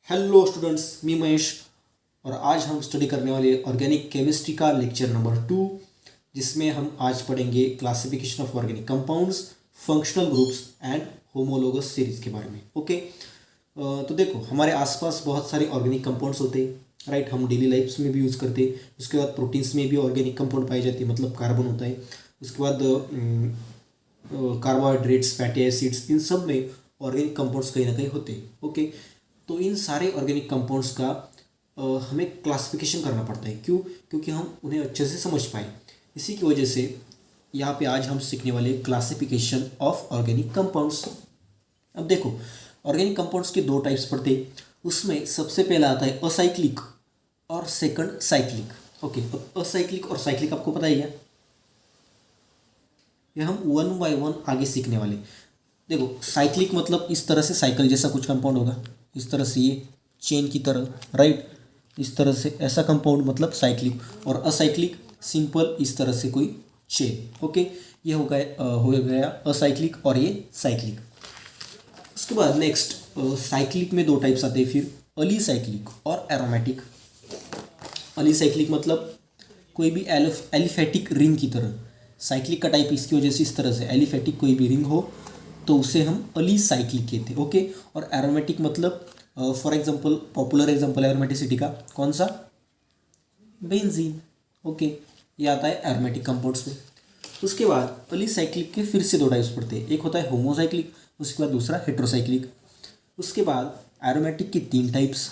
Hello students, मी महेश और आज हम स्टडी करने वाले ऑर्गेनिक केमिस्ट्री का लेक्चर नंबर 2, जिसमें हम आज पढ़ेंगे classification of organic compounds, functional groups and homologous series के बारे में। ओके, तो देखो हमारे आसपास बहुत सारे ऑर्गेनिक कंपाउंड्स होते हैं, राइट। हम डेली लाइफ्स में भी यूज़ करते हैं। उसके बाद प्रोटीन्स में भी ऑर्गेनिक कंपाउंड पाए जाते हैं, मतलब कार्बन होता है। उसके बाद कार्बोहाइड्रेट्स, फैटी एसिड्स, इन सब में ऑर्गेनिक कंपाउंड्स कहीं ना कहीं होते हैं। ओके, तो इन सारे ऑर्गेनिक कंपाउंड्स का हमें क्लासिफिकेशन करना पड़ता है। क्यों? क्योंकि हम उन्हें अच्छे से समझ पाए। इसी की वजह से यहाँ पे आज हम सीखने वाले क्लासिफिकेशन ऑफ ऑर्गेनिक कंपाउंड्स। अब देखो, ऑर्गेनिक कंपाउंड्स के दो टाइप्स पड़ते हैं। उसमें सबसे पहला आता है असाइक्लिक और सेकंड साइक्लिक। ओके, तो असाइक्लिक और साइक्लिक आपको पता ही है, ये हम वन बाय वन आगे सीखने वाले। देखो, साइक्लिक मतलब इस तरह से साइकिल जैसा कुछ कंपाउंड होगा, इस तरह से ये चेन की तरह, राइट। इस तरह से ऐसा कंपाउंड मतलब साइक्लिक, और असाइक्लिक सिंपल इस तरह से कोई चेन। ओके, ये हो गया असाइक्लिक और ये साइक्लिक। उसके बाद नेक्स्ट साइक्लिक में दो टाइप्स आते हैं फिर, अलीसाइक्लिक और एरोमेटिक। अलीसाइक्लिक मतलब कोई भी एलिफेटिक रिंग की तरह। साइक्लिक का टाइप इसकी वजह से इस तरह से, एलिफेटिक कोई भी रिंग हो तो उसे हम अलीसाइक्लिक कहते हैं। ओके, और एरोमेटिक मतलब for example, popular example aromaticity का कौन सा? बेंजीन। ओके, ये आता है एरोमेटिक कंपाउंड्स में। उसके बाद अलीसाइक्लिक के फिर से दो टाइप्स पड़ते हैं, एक होता है होमोसाइक्लिक, उसके बाद दूसरा हेट्रोसाइक्लिक। उसके बाद एरोमेटिक की तीन टाइप्स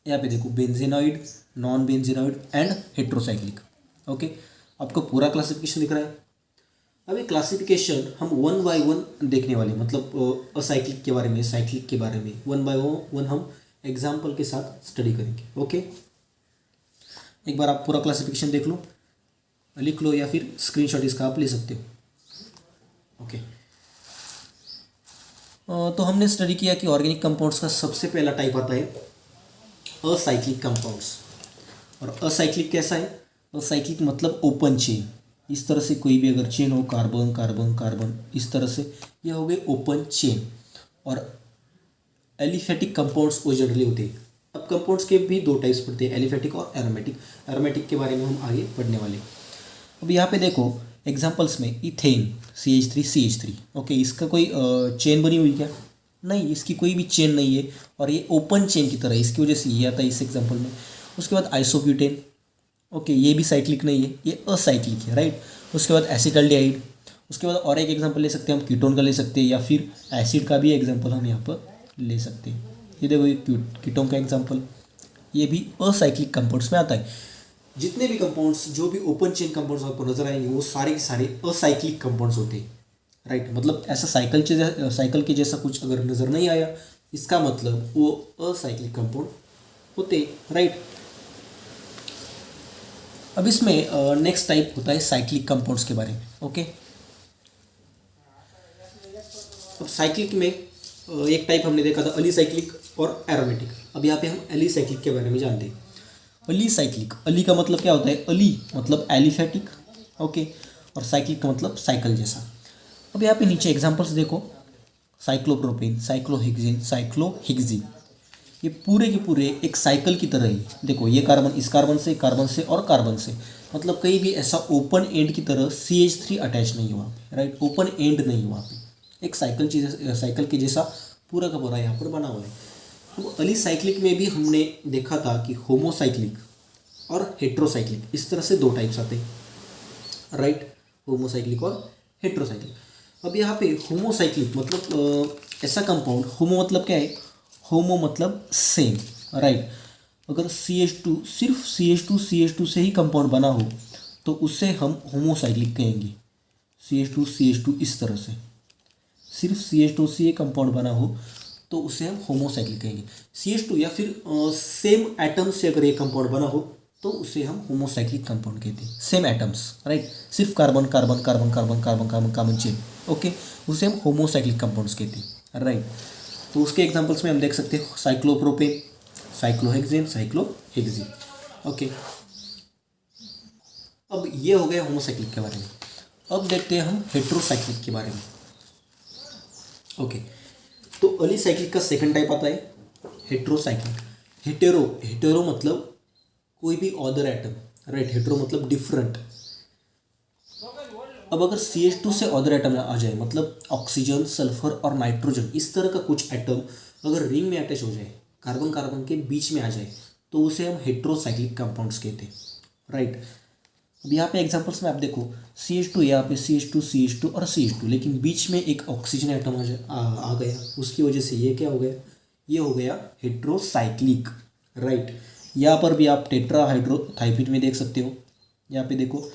यहाँ पे देखो, benzenoid, non benzenoid and heterocyclic. Okay, आपको पूरा क्लासिफिकेशन दिख रहा है। अभी क्लासिफिकेशन हम वन बाय वन देखने वाले, मतलब असाइक्लिक के बारे में, साइक्लिक के बारे में वन बाय वन हम एग्जाम्पल के साथ स्टडी करेंगे। ओके, एक बार आप पूरा क्लासिफिकेशन देख लो, लिख लो, या फिर स्क्रीनशॉट इसका आप ले सकते हो। ओके, तो हमने स्टडी किया कि ऑर्गेनिक कंपाउंड्स का सबसे पहला टाइप आता है असाइक्लिक कंपाउंड्स। और असाइक्लिक कैसा है? असाइक्लिक मतलब ओपन चेन। इस तरह से कोई भी अगर चेन हो, कार्बन कार्बन कार्बन, इस तरह से, ये हो गए ओपन चेन। और एलिफेटिक कंपाउंड्स वो जनरली होते हैं। अब कंपाउंड्स के भी दो टाइप्स पड़ते हैं, एलिफेटिक और एरोमेटिक। एरोमेटिक के बारे में हम आगे पढ़ने वाले। अब यहाँ पे देखो एग्जांपल्स में, इथेन CH3CH3। ओके, इसका कोई चेन बनी हुई क्या? नहीं, इसकी कोई भी चेन नहीं है, और ये ओपन चेन की तरह है, इसकी वजह से ये आता है इस एग्जाम्पल में। उसके बाद आइसोब्यूटेन। ओके, ये भी साइक्लिक नहीं है, ये असाइक्लिक है, राइट। उसके बाद एसिटाल्डिहाइड। उसके बाद और एक एग्जांपल ले सकते हैं हम, कीटोन का ले सकते हैं, या फिर एसिड का भी एग्जांपल हम यहाँ पर ले सकते हैं। ये देखो, ये कीटोन का एग्जांपल, ये भी असाइक्लिक कंपाउंड्स में आता है। जितने भी कंपाउंड्स, जो भी ओपन चेन कंपाउंड्स आपको नजर आएंगे, वो सारे के सारे असाइक्लिक कंपाउंड्स होते हैं, राइट। मतलब ऐसा साइकिल के जैसा कुछ अगर नज़र नहीं आया, इसका मतलब वो असाइक्लिक कंपाउंड होते, राइट। अब इसमें नेक्स्ट टाइप होता है साइक्लिक कंपाउंड्स के बारे में। ओके, अब साइक्लिक में एक टाइप हमने देखा था अलीसाइक्लिक और एरोमेटिक। अब यहाँ पे हम एलीसाइक्लिक के बारे में जानते हैं। अलीसाइक्लिक, अली का मतलब क्या होता है? अली मतलब एलिफेटिक। ओके, और साइक्लिक का मतलब साइकिल जैसा। अब यहाँ पे नीचे एग्जांपल्स देखो, साइक्लोप्रोपेन, साइक्लोहेक्सेन, साइक्लोहेक्सिन, ये पूरे के पूरे एक साइकिल की तरह ही। देखो, ये कार्बन इस कार्बन से और कार्बन से, मतलब कहीं भी ऐसा ओपन एंड की तरह CH3 अटैच नहीं हुआ पे, राइट। ओपन एंड नहीं हुआ पे, एक साइकिल के जैसा पूरा का पूरा यहाँ पर बना हुआ है। तो अलीसाइक्लिक में भी हमने देखा था कि होमोसाइक्लिक और हेट्रोसाइक्लिक, इस तरह से दो टाइप्स आते हैं, राइट। होमोसाइक्लिक और हेट्रोसाइक्लिक। अब यहाँ पे होमोसाइक्लिक मतलब ऐसा कंपाउंड, होमो मतलब क्या है? होमो मतलब सेम, राइट। अगर CH2 सिर्फ CH2 से ही कंपाउंड बना हो तो उससे हम होमोसाइक्लिक कहेंगे। CH2 इस तरह से, सिर्फ CH2 से ये कंपाउंड बना हो तो उसे हम होमोसाइक्लिक कहेंगे। CH2 या फिर सेम एटम से अगर ये कंपाउंड बना हो तो उसे हम होमोसाइक्लिक कंपाउंड कहते हैं। सेम एटम्स, राइट, सिर्फ carbon carbon carbon carbon carbon carbon carbon chain, okay, उसे हम होमोसाइक्लिक कंपाउंड्स कहते हैं, राइट। तो उसके एग्जांपल्स में हम देख सकते हैं साइक्लोप्रोपेन, साइक्लोहेक्सेन, साइक्लोहेक्सिन। ओके, अब ये हो गया होमोसाइक्लिक के बारे में। अब देखते हैं हम हेट्रोसाइक्लिक के बारे में। ओके, तो अलीसाइक्लिक का सेकंड टाइप आता है हेट्रोसाइक्लिक। हेटेरो, हेटेरो मतलब कोई भी अदर एटम, राइट। हेटेरो मतलब डिफरेंट। अब अगर CH2 से अदर एटम आ जाए, मतलब ऑक्सीजन, सल्फर और नाइट्रोजन, इस तरह का कुछ एटम अगर रिंग में अटैच हो जाए, कार्बन कार्बन के बीच में आ जाए, तो उसे हम हेट्रोसाइक्लिक कंपाउंड्स कहते हैं, राइट। अब यहाँ पे एग्जांपल्स में आप देखो, CH2, यहाँ पे CH2 और CH2, लेकिन बीच में एक ऑक्सीजन एटम आ गया, उसकी वजह से ये क्या हो गया, ये हो गया हेट्रोसाइक्लिक, राइट। यहाँ पर भी आप टेट्राहाइड्रोथाइपिन में देख सकते हो, यहाँ पे देखो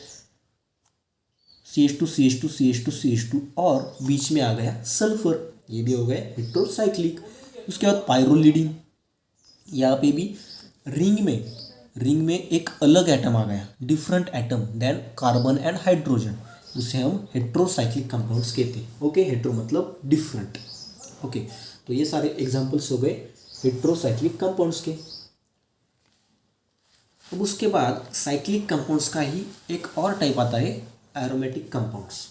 CH2 और बीच में आ गया सल्फर, ये भी हो गया हेट्रोसाइक्लिक। उसके बाद पायरोलिडिन, यहाँ पे भी रिंग में एक अलग एटम आ गया, different atom then carbon and hydrogen, उसे हम हेट्रोसाइक्लिक कंपाउंड्स कहते हैं। ओके, हेट्रो मतलब डिफरेंट। ओके, तो ये सारे एग्जांपल्स हो गए हेट्रोसाइक्लिक कंपाउंड्स के। अब उसके बाद साइक्लिक कंपाउंड्स का ही एक और टाइप आता है, एरोमेटिक कंपाउंड्स,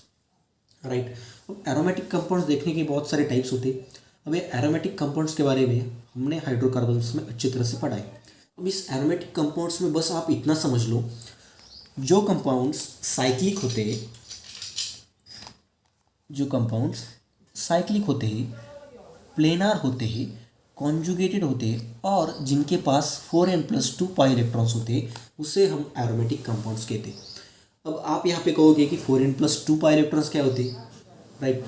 राइट। अब एरोमेटिक कंपाउंड्स देखने के बहुत सारे टाइप्स होते हैं। अब ये एरोमेटिक कंपाउंड्स के बारे में हमने हाइड्रोकार्बन्स में अच्छी तरह से पढ़ा है। अब इस एरोमेटिक कंपाउंड्स में बस आप इतना समझ लो, जो कंपाउंड्स साइक्लिक होते हैं, प्लेनार होते हैं, कॉन्जुगेटेड होते हैं और जिनके पास 4n+2 पाई इलेक्ट्रॉन्स होते हैं, उसे हम एरोमेटिक कंपाउंड्स कहते हैं। अब आप यहाँ पे कहोगे कि 4n+2 पाई इलेक्ट्रॉन्स क्या होते हैं, राइट।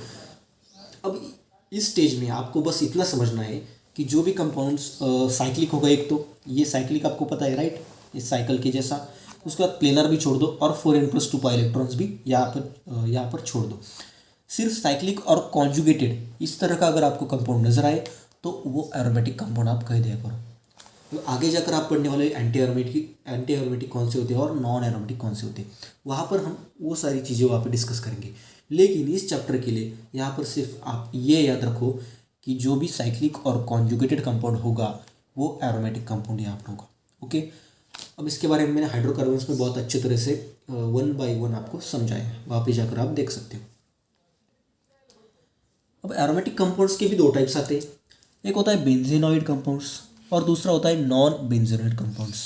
अब इस स्टेज में आपको बस इतना समझना है कि जो भी कंपाउंड्स साइक्लिक होगा, एक तो ये साइक्लिक आपको पता है, राइट, इस साइकिल के जैसा। उसके बाद प्लेनर भी छोड़ दो और 4n+2 पाई इलेक्ट्रॉन्स भी यहाँ पर छोड़ दो। सिर्फ साइक्लिक और कॉन्जुगेटेड इस तरह का अगर आपको कंपाउंड नजर आए तो वो एरोमेटिक कंपाउंड आप कह दिया करो। तो आगे जाकर आप पढ़ने वाले एंटी एरोमेटिक कौन से होते हैं और नॉन एरोमेटिक कौन से होते हैं, वहाँ पर हम वो सारी चीज़ें वहाँ पर डिस्कस करेंगे। लेकिन इस चैप्टर के लिए यहाँ पर सिर्फ आप ये याद रखो कि जो भी साइक्लिक और कॉन्जुगेटेड कंपाउंड होगा वो एरोमेटिक कंपाउंड यहाँ पर होगा। ओके, अब इसके बारे में मैंने हाइड्रोकार्बन्स में बहुत अच्छे तरह से 1 by 1 आपको समझाया है, वहाँ पे जाकर आप देख सकते हो। अब एरोमेटिक कंपाउंड्स के भी दो टाइप्स आते हैं, एक होता है बेंजीनॉइड कंपाउंड्स और दूसरा होता है नॉन बेंजीनॉइड कंपाउंड्स।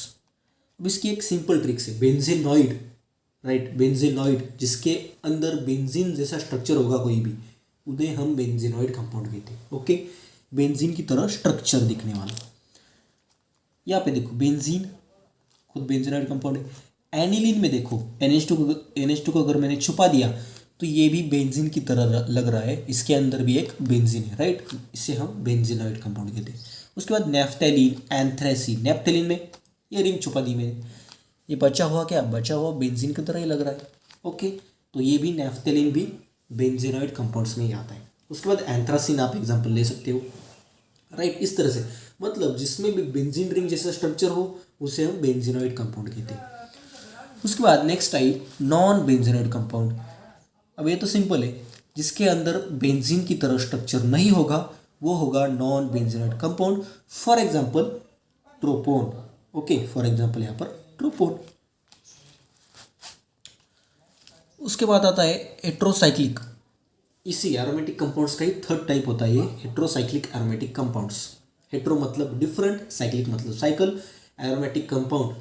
अब इसकी एक सिंपल ट्रिक है, बेंजीनॉइड, राइट, बेंजीनॉइड जिसके अंदर बेंजीन जैसा स्ट्रक्चर होगा कोई भी, उन्हें हम बेंजीनॉइड कंपाउंड कहते हैं। ओके, बेंजीन की तरह स्ट्रक्चर दिखने वाला। यहाँ पे देखो बेंजीन खुद बेंजीनॉइड कंपाउंड है। एनिलीन में देखो NH2 को अगर मैंने छुपा दिया तो ये भी बेंजीन की तरह लग रहा है, इसके अंदर भी एक बेंजीन है, राइट, इसे हम बेंजीनॉइड कंपाउंड कहते हैं। उसके बाद नेफ्थैलीन, एंथ्रेसीन, नेफ्थैलीन में ये रिंग छुपा दी मैंने, ये बचा हुआ बेंजीन की तरह ही लग रहा है। ओके, तो ये भी नेफ्थैलीन भी बेंजीनॉइड कंपाउंड्स में ही आता है। उसके बाद एंथ्रासीन आप एग्जांपल ले सकते हो, राइट, इस तरह से, मतलब जिसमें भी बेंजीन रिंग जैसा स्ट्रक्चर हो उसे हम बेंजीनॉइड कंपाउंड कहते हैं। उसके बाद next type non benzenoid compound. अब ये तो सिंपल है, जिसके अंदर बेंजीन की तरह स्ट्रक्चर नहीं होगा वो होगा non benzenoid compound. For example tropone. Okay, for example यहाँ पर ट्रोपोन। उसके बाद आता है हेट्रोसाइक्लिक, इसी एरोमेटिक कंपाउंड्स का ही थर्ड टाइप होता है ये हेट्रोसाइक्लिक एरोमेटिक कंपाउंड्स। हेट्रो मतलब डिफरेंट, साइक्लिक मतलब साइकिल, एरोमेटिक कंपाउंड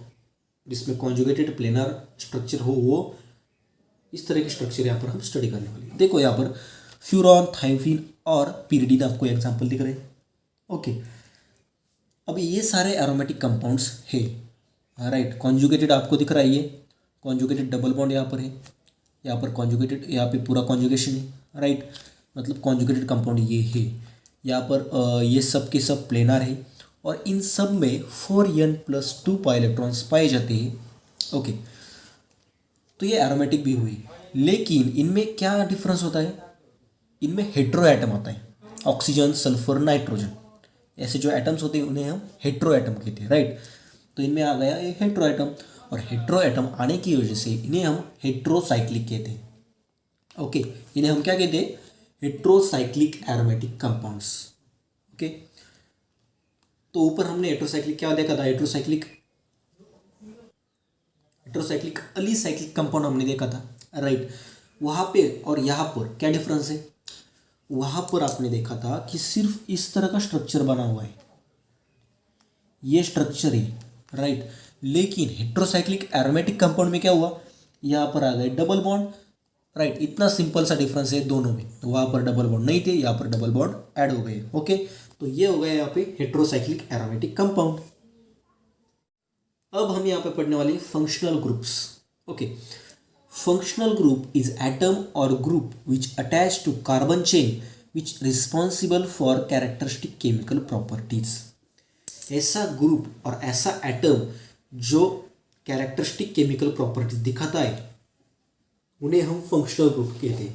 जिसमें कॉन्जुगेटेड प्लेनर स्ट्रक्चर हो, वो इस तरह के स्ट्रक्चर यहाँ पर हम स्टडी करने वाले हैं। देखो यहाँ पर फ्यूरॉन, थाइमिन और पिरिडीन आपको एग्जांपल दिख रहे हैं। ओके, अब ये सारे एरोमेटिक कंपाउंड्स है, राइट। कॉन्जुगेटेड आपको दिख रहा है, ये कॉन्जुगेटेड डबल बॉन्ड यहाँ पर है, यहाँ पर कॉन्जुगेटेड, यहाँ पे पूरा कॉन्जुगेशन है, राइट, मतलब कॉन्जुगेटेड कंपाउंड ये है। यहाँ पर ये सब के सब प्लेनर है और इन सब में 4n+2 पाई इलेक्ट्रॉन्स पाए जाते हैं। ओके, तो ये एरोमेटिक भी हुई, लेकिन इनमें क्या डिफरेंस होता है, इनमें हेट्रो एटम आता है, ऑक्सीजन, सल्फर, नाइट्रोजन, ऐसे जो एटम्स होते हैं उन्हें हम हेट्रो एटम कहते हैं, राइट। तो इनमें आ गया एक हेट्रो एटम, और हेट्रो एटम आने की वजह से इन्हें हम हेट्रोसाइक्लिक कहते हैं। ओके, इन्हें हम क्या कहते हैं, हेट्रोसाइक्लिक एरोमेटिक कंपाउंड्स। ओके, तो ऊपर हमने हेट्रोसाइक्लिक क्या देखा था, हेट्रोसाइक्लिक अलीसाइक्लिक कंपाउंड हमने देखा था, राइट। वहाँ पे और यहाँ पर क्या डिफरेंस है, वहाँ पर आपने देखा था कि सिर्फ इस तरह का स्ट्रक्चर बना हुआ है, ये स्ट्रक्चर है, राइट। लेकिन हेट्रोसाइक्लिक एरोमेटिक कंपाउंड में क्या हुआ, यहाँ पर आ गए डबल बॉन्ड, राइट। इतना सिंपल सा डिफरेंस है दोनों में, तो वहाँ पर डबल बॉन्ड नहीं थे, यहाँ पर डबल बॉन्ड ऐड हो गए। ओके, तो ये हो गया यहाँ पे हेट्रोसाइक्लिक एरोमेटिक कंपाउंड। अब हम यहाँ पे पढ़ने वाले functional groups. Okay, functional group is atom और group which attach to carbon chain which responsible for characteristic chemical properties. ऐसा ग्रुप और ऐसा एटम जो कैरेक्टरिस्टिक केमिकल प्रॉपर्टीज दिखाता है उन्हें हम फंक्शनल ग्रुप कहते हैं।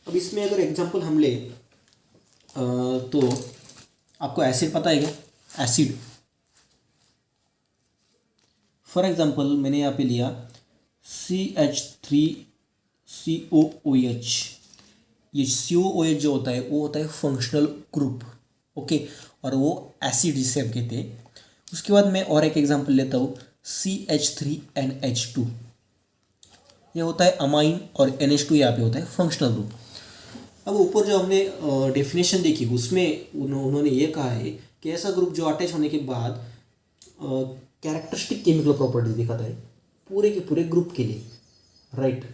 अब इसमें अगर एग्जांपल हम ले तो आपको एसिड पता है क्या, एसिड। फॉर एग्जांपल मैंने यहाँ पे लिया CH3COOH। ये COOH जो होता है वो होता है फंक्शनल ग्रुप। ओके, और वो एसिड जिसे हम कहते हैं। उसके बाद मैं और एक एग्जांपल लेता हूँ CH3NH2। ये होता है अमाइन, और NH2 यहाँ पे होता है फंक्शनल ग्रुप। अब ऊपर जो हमने डेफिनेशन देखी उसमें उन्होंने ये कहा है कि ऐसा ग्रुप जो अटैच होने के बाद कैरेक्टरिस्टिक केमिकल प्रॉपर्टीज दिखाता है पूरे के पूरे ग्रुप के लिए, राइट।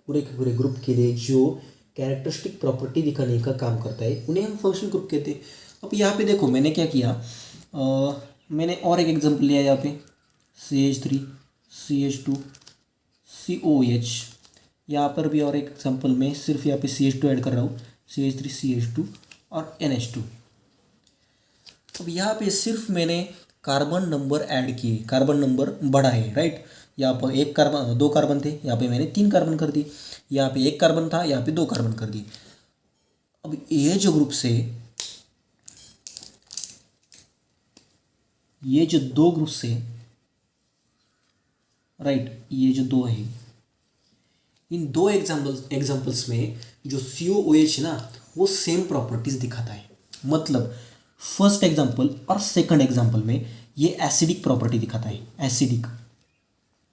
पूरे के पूरे ग्रुप के लिए जो कैरेक्टरिस्टिक प्रॉपर्टी दिखाने का काम करता है उन्हें हम फंक्शनल ग्रुप कहते हैं। अब यहाँ पे देखो मैंने क्या किया, मैंने और एक एग्जांपल लिया यहाँ पे CH3 CH2 COH। यहाँ पर भी और एक एग्जांपल में सिर्फ यहाँ पे CH2 ऐड कर रहा हूँ, CH3 CH2 और NH2। अब यहाँ पे सिर्फ मैंने कार्बन नंबर ऐड किए, कार्बन नंबर बढ़ाए, राइट। यहाँ पर एक कार्बन, 2 कार्बन थे, यहाँ पे मैंने 3 कार्बन कर दिए। यहाँ पे 1 कार्बन था, यहाँ पे 2 कार्बन कर दिए। अब ये जो ग्रुप से ये जो 2 ग्रुप से, राइट, ये जो 2 है, इन 2 एग्जाम्पल्स में जो COOH ना वो सेम प्रॉपर्टीज दिखाता है। मतलब फर्स्ट एग्जाम्पल और सेकंड एग्जाम्पल में ये एसिडिक प्रॉपर्टी दिखाता है, एसिडिक,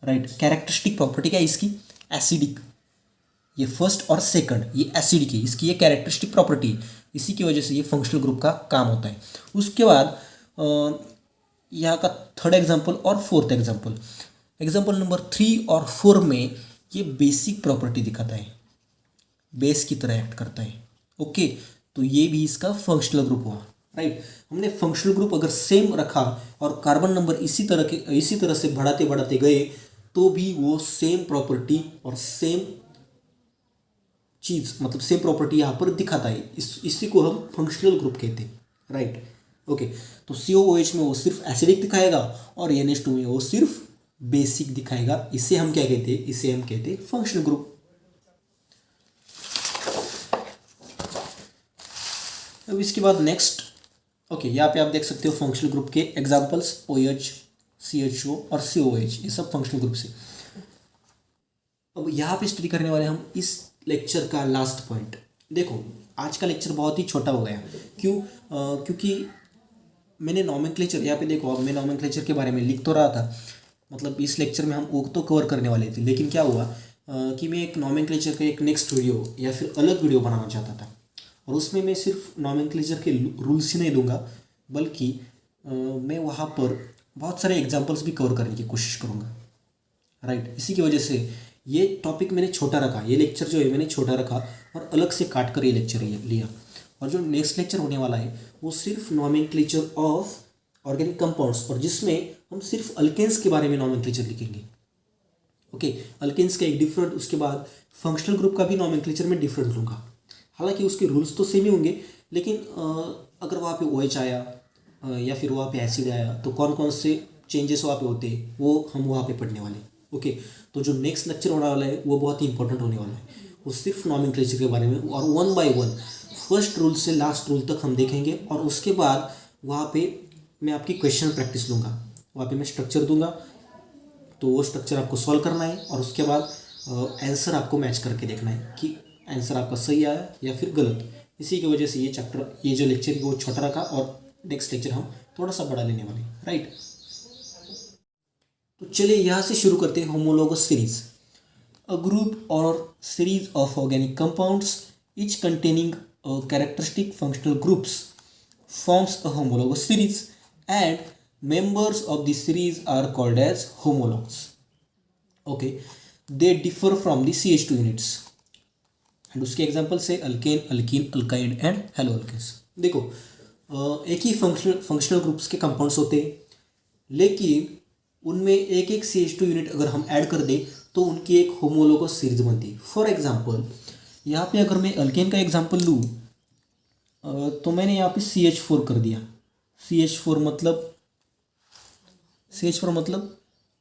राइट। कैरेक्टरिस्टिक प्रॉपर्टी क्या है इसकी, एसिडिक। ये फर्स्ट और सेकंड ये एसिडिक है, इसकी ये कैरेक्टरिस्टिक प्रॉपर्टी है, इसी की वजह से ये फंक्शनल ग्रुप का काम होता है। उसके बाद यहाँ का थर्ड एग्जाम्पल और फोर्थ एग्जाम्पल, एग्जाम्पल नंबर 3 और 4 में ये बेसिक प्रॉपर्टी दिखाता है, बेस की तरह एक्ट करता है। ओके, तो ये भी इसका फंक्शनल ग्रुप हुआ, राइट। हमने फंक्शनल ग्रुप अगर सेम रखा और कार्बन नंबर इसी तरह से बढ़ाते बढ़ाते गए तो भी वो सेम प्रॉपर्टी और सेम चीज़, मतलब सेम प्रॉपर्टी यहाँ पर दिखाता है। इसी को हम फंक्शनल ग्रुप कहते हैं, राइट। ओके, तो COOH में वो सिर्फ एसिडिक दिखाएगा और NH2 में वो सिर्फ बेसिक दिखाएगा। इसे हम क्या कहते हैं, इसे हम कहते हैं फंक्शनल ग्रुप। अब इसके बाद नेक्स्ट, ओके, यहाँ पे आप देख सकते हो फंक्शनल ग्रुप के एग्जांपल्स OH, CHO और COOH, ये सब फंक्शनल ग्रुप से। अब यहाँ पे स्टडी करने वाले हम इस लेक्चर का लास्ट पॉइंट। देखो आज का लेक्चर बहुत ही छोटा हो गया, क्योंकि मैंने नॉमेनक्लेचर, यहाँ पे देखो अब मैं नॉमेनक्लेचर के बारे में लिख तो रहा था, मतलब इस लेक्चर में हम वो तो कवर करने वाले थे, लेकिन क्या हुआ कि मैं एक नॉमेनक्लेचर का एक नेक्स्ट वीडियो या फिर अलग वीडियो बनाना चाहता था, और उसमें मैं सिर्फ नॉमेनक्लेचर के रूल्स ही नहीं दूंगा, बल्कि मैं वहाँ पर बहुत सारे एग्जांपल्स भी कवर करने की कोशिश करूँगा, राइट। इसी की वजह से ये टॉपिक मैंने छोटा रखा, ये लेक्चर जो है मैंने छोटा रखा और अलग से काट कर ये लेक्चर लिया। और जो नेक्स्ट लेक्चर होने वाला है वो सिर्फ नॉमेनक्लेचर ऑफ ऑर्गेनिक कंपाउंड्स, और जिसमें हम सिर्फ अल्केन्स के बारे में नॉमेनक्लेचर लिखेंगे। ओके, अल्केन्स का एक डिफरेंट, उसके बाद फंक्शनल ग्रुप का भी नॉमेनक्लेचर में डिफरेंट लूँगा। हालांकि उसके रूल्स तो सेम ही होंगे, लेकिन अगर वहाँ पे OH आया या फिर वहाँ पे एसिड आया तो कौन कौन से चेंजेस वहाँ पे होते हैं वो हम वहाँ पे पढ़ने वाले। ओके, तो जो नेक्स्ट लेक्चर होने वाला है वो बहुत ही इंपॉर्टेंट होने वाला है, वो सिर्फ नॉमेनक्लेचर के बारे में, और 1 बाय 1 फर्स्ट रूल से लास्ट रूल तक हम देखेंगे। और उसके बाद वहाँ पे मैं आपकी क्वेश्चन प्रैक्टिस लूँगा, वहाँ पे मैं स्ट्रक्चर दूंगा, तो वो स्ट्रक्चर आपको सॉल्व करना है, और उसके बाद आंसर आपको मैच करके देखना है कि आंसर आपका सही आया या फिर गलत। इसी की वजह से ये चैप्टर, ये जो लेक्चर है वो छोटा रखा, और नेक्स्ट लेक्चर हम थोड़ा सा बड़ा लेने वाले, राइट। तो चलिए यहाँ से शुरू करते हैं होमोलोगस सीरीज। अ ग्रुप और series of organic compounds each containing characteristic functional groups forms a homologous series and members of the series are called as homologs. Okay, they differ from the CH2 units. And उसके example से alkane, alkene, अल्काइड and haloalkanes. देखो एक ही functional groups के compounds होते हैं, लेकिन उनमें एक एक CH2 यूनिट अगर हम ऐड कर दें तो उनकी एक होमोलोगस सीरीज बनती है. फॉर एग्जांपल यहाँ पे अगर मैं अल्केन का एग्जांपल लूँ तो मैंने यहाँ पे CH4 कर दिया. CH4 मतलब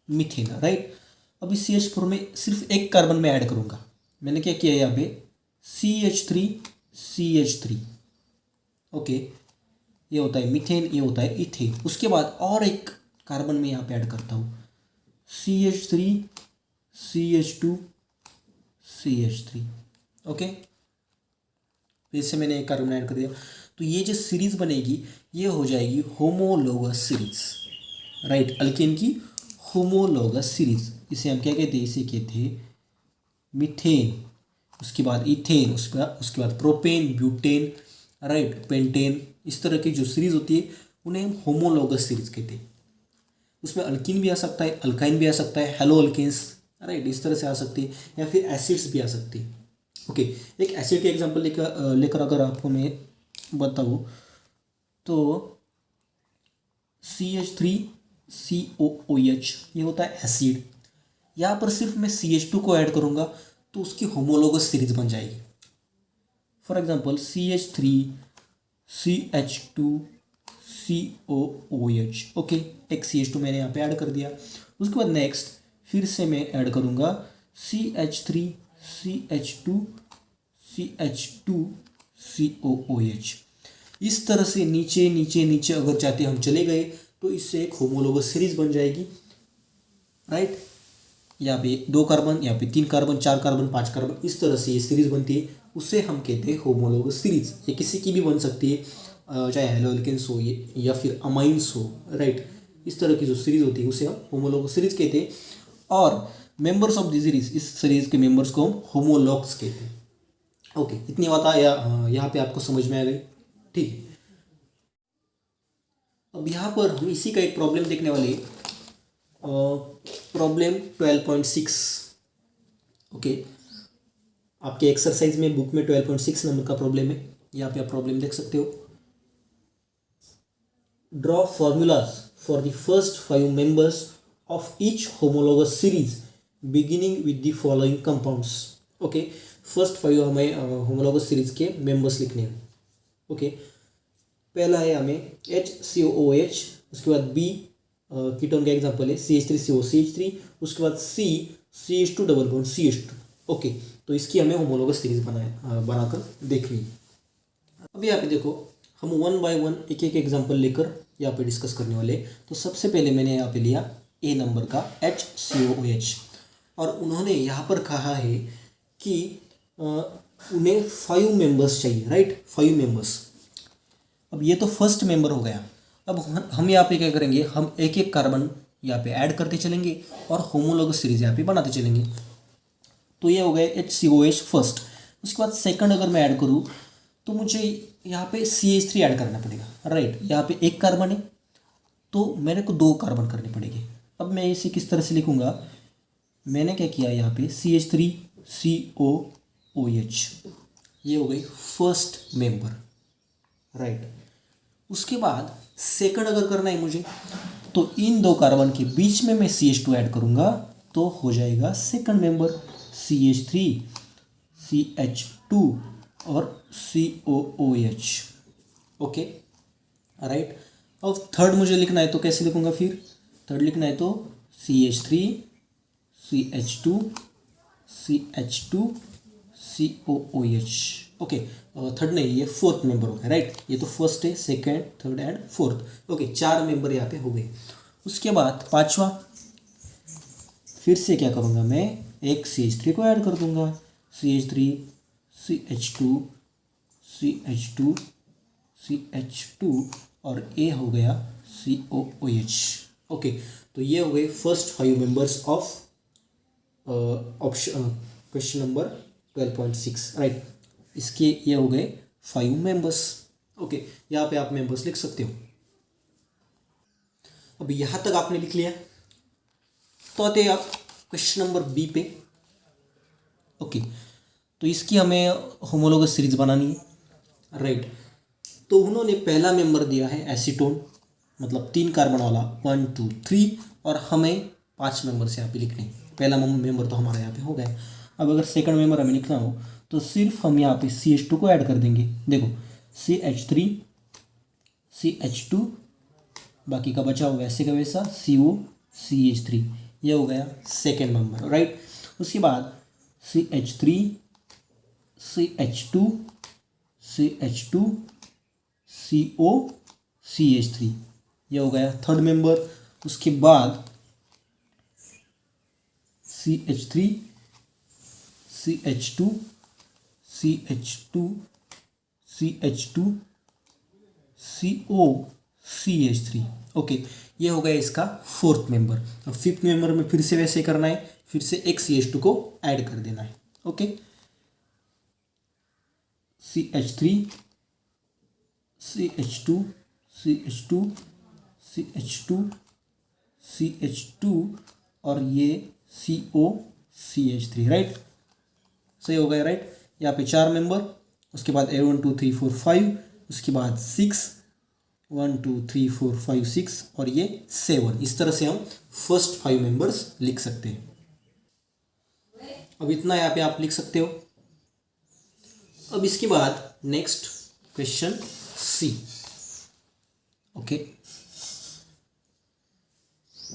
मीथेन, राइट. अभी CH4 में सिर्फ एक कार्बन में ऐड करूँगा. मैंने क्या किया यहाँ पे CH3, ओके, ये होता है मीथेन, ये होता है इथेन. उसके बाद और एक कार्बन में यहाँ पे ऐड करता हूँ CH3, CH2, CH3, ओके. फिर से मैंने एक कार्बन ऐड कर दिया. तो ये जो सीरीज बनेगी ये हो जाएगी होमोलोगस सीरीज, राइट. अल्केन की होमोलोगस सीरीज. इसे हम क्या कहते हैं? इसे कहते हैं मीथेन, उसके बाद इथेन, उसके बाद प्रोपेन, ब्यूटेन, राइट, पेंटेन. इस तरह की जो सीरीज होती है उन्हें हम होमोलोगस सीरीज कहते हैं. उसमें अल्कीन भी आ सकता है, अल्काइन भी आ सकता है, हेलो अल्केन्स, राइट, इस तरह से आ सकती है, या फिर एसिड्स भी आ सकती है. ओके, एक एसिड के एग्जांपल लेकर अगर आपको मैं बताऊँ तो CH3COOH ये होता है एसिड. यहाँ पर सिर्फ मैं CH2 को ऐड करूँगा तो उसकी होमोलोगस सीरीज बन जाएगी. फॉर एग्जांपल CH3CH2COOH, ओके, एक CH2 मैंने यहाँ पे ऐड कर दिया. उसके बाद नेक्स्ट फिर से मैं ऐड करूँगा CH3CH2CH2COOH. इस तरह से नीचे नीचे नीचे अगर चाहते हम चले गए तो इससे एक होमोलोगस सीरीज बन जाएगी, राइट. यहाँ पे 2 कार्बन, यहाँ पे 3 कार्बन, 4 कार्बन, 5 कार्बन, इस तरह से ये सीरीज बनती है. उसे हम कहते हैं होमोलोगस सीरीज. ये किसी की भी बन सकती है, चाहे हेलोअल्केन्स हो ये या फिर अमाइंस हो, राइट. इस तरह की जो सीरीज होती है उसे हम होमोलोगस सीरीज कहते हैं. और मेंबर्स ऑफ द सीरीज, इस सीरीज के मेंबर्स को हम होमोलॉग्स कहते हैं. ओके, इतनी बात यहाँ पे आपको समझ में आ गई, ठीक है. अब यहाँ पर हम इसी का एक प्रॉब्लम देखने वाले हैं, प्रॉब्लम 12.6. ओके, आपके एक्सरसाइज में बुक में 12.6 नंबर का प्रॉब्लम है. यहाँ पे आप प्रॉब्लम देख सकते हो. Draw formulas for the first 5 members of each homologous series beginning with the following compounds. Okay, first 5 हमें होमोलोगस सीरीज के मेंबर्स लिखने हैं. ओके, पहला है हमें HCOOH, उसके बाद B कीटोन का एग्जांपल है CH3COCH3, उसके बाद C CH2 double bond CH2. Okay, तो इसकी हमें होमोलोगस सीरीज बनाकर देखनी है. अब यहाँ पे देखो हम 1 बाय 1 एक एक एग्जांपल लेकर यहाँ पे डिस्कस करने वाले. तो सबसे पहले मैंने यहाँ पे लिया A नंबर का HCOOH, और उन्होंने यहाँ पर कहा है कि उन्हें 5 मेंबर्स चाहिए, राइट, 5 मेंबर्स. अब ये तो फर्स्ट मेंबर हो गया. अब हम यहाँ पे क्या करेंगे? हम एक एक कार्बन यहाँ पे ऐड करते चलेंगे और होमोलोगस सीरीज यहाँ पे बनाते चलेंगे. तो ये हो गए HCOH फर्स्ट. उसके बाद सेकंड अगर मैं ऐड करूँ तो मुझे यहाँ पे CH3 ऐड करना पड़ेगा, राइट. यहाँ पे एक कार्बन है तो मेरे को 2 कार्बन करने पड़ेंगे. अब मैं इसे किस तरह से लिखूँगा? मैंने क्या किया यहाँ पे CH3COOH, ये हो गई फर्स्ट मेंबर, राइट. उसके बाद सेकंड अगर करना है मुझे तो इन 2 कार्बन के बीच में मैं CH2 ऐड करूँगा तो हो जाएगा सेकंड मेंबर CH3, CH2 और COOH. Okay, right. अब थर्ड मुझे लिखना है तो कैसे लिखूँगा? फिर थर्ड लिखना है तो CH3, CH2, CH2, COOH. Okay, third नहीं, ये फोर्थ मेंबर हो गया, राइट. ये तो फर्स्ट है, second, third and fourth. Okay, 4 member यहाँ पे हो गए. उसके बाद पांचवा फिर से क्या करूँगा? मैं एक CH3 को ऐड कर दूँगा. CH3, CH2, CH2, CH2 और A हो गया COOH. ओके, तो ये हो गए first 5 members of option question number 12.6, right. इसके ये हो गए 5 मेंबर्स. ओके, यहाँ पे आप मेंबर्स लिख सकते हो. अब यहाँ तक आपने लिख लिया, तो आते हैं आप क्वेश्चन नंबर बी पे। ओके, तो इसकी हमें होमोलोगस सीरीज बनानी है, राइट। तो उन्होंने पहला मेंबर दिया है एसीटोन, मतलब 3 कार्बन वाला 1 2 3, और हमें 5 मेंबर से यहाँ पे लिखने हैं। पहला मेंबर तो हमारा यहाँ पे हो गया। अब अगर सेकंड मेंबर हमें लिखना हो तो सिर्फ हम यहाँ पे CH2 को ऐड कर देंगे। देखो CH3 CH2, बाकी का बचा हुआ वैसे का वैसा CO CH3, ये हो गया सेकेंड मेंबर, राइट। उसके बाद CH3 CH2 CH2 CO CH3, ये हो गया थर्ड मेंबर। उसके बाद CH3 CH2 CH2 CH2 CO CH3, okay, ये हो गया इसका फोर्थ मेंबर। अब फिफ्थ मेंबर में फिर से वैसे करना है, फिर से एक CH2 को ऐड कर देना है। Okay, CH3 CH2 CH2 CH2 CH2 और ये CO CH3, राइट। सही हो गया, राइट। यहाँ पे 4 मेंबर, उसके बाद 1 2 3 4 5, उसके बाद 6 1 2 3 4 5 6 और ये 7। इस तरह से हम फर्स्ट 5 मेंबर्स लिख सकते हैं। अब इतना यहाँ पे आप लिख सकते हो। अब इसके बाद नेक्स्ट क्वेश्चन सी। ओके,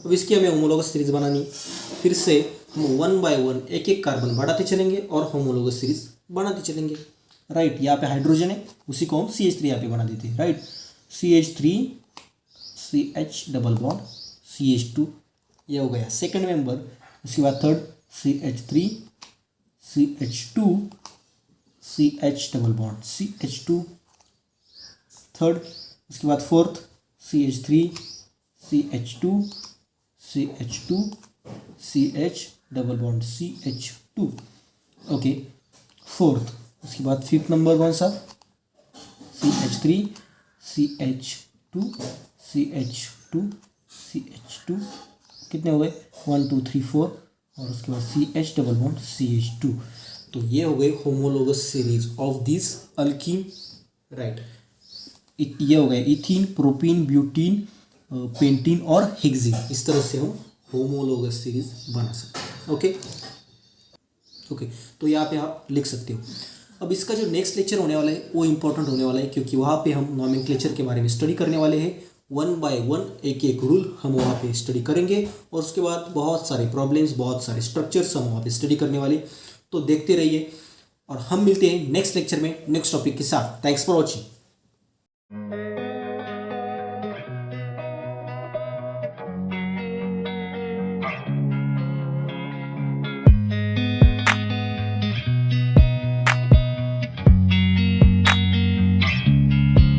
अब इसकी हमें होमोलोगस सीरीज बनानी। फिर से हम 1 बाय 1 एक एक कार्बन बढ़ाते चलेंगे और होमोलोगस सीरीज बनाते चलेंगे, राइट। यहाँ पे हाइड्रोजन है, उसी को हम CH3 यहाँ पे बना देते हैं, right. CH3 CH double bond CH2, ये हो गया सेकंड मेंबर। उसके बाद third CH3 CH2 CH double bond CH2, third. उसके बाद fourth CH3 CH2 CH2 CH double bond CH2, okay, fourth. उसके बाद फिफ्थ नंबर कौन सा, CH3 CH2 CH2 CH2, कितने हो गए 1 2 3 4, और उसके बाद CH डबल बॉन्ड CH2। तो ये हो गए homologous series of this alkyne, right. ये हो गए इथीन, प्रोपीन, ब्यूटीन, पेंटीन और हेक्सीन। इस तरह से हम होमोलोगस सीरीज बना सकते हैं। ओके ओके, तो यहाँ पे आप लिख सकते हो। अब इसका जो नेक्स्ट लेक्चर होने वाला है वो इम्पोर्टेंट होने वाला है, क्योंकि वहाँ पे हम नॉमेनक्लेचर के बारे में स्टडी करने वाले हैं। 1 बाय 1 एक एक रूल हम वहाँ पे स्टडी करेंगे, और उसके बाद बहुत सारे प्रॉब्लम्स, बहुत सारे स्ट्रक्चर्स हम वहाँ पे स्टडी करने वाले। तो देखते रहिए, और हम मिलते हैं नेक्स्ट लेक्चर में नेक्स्ट टॉपिक के साथ। Thanks for watching.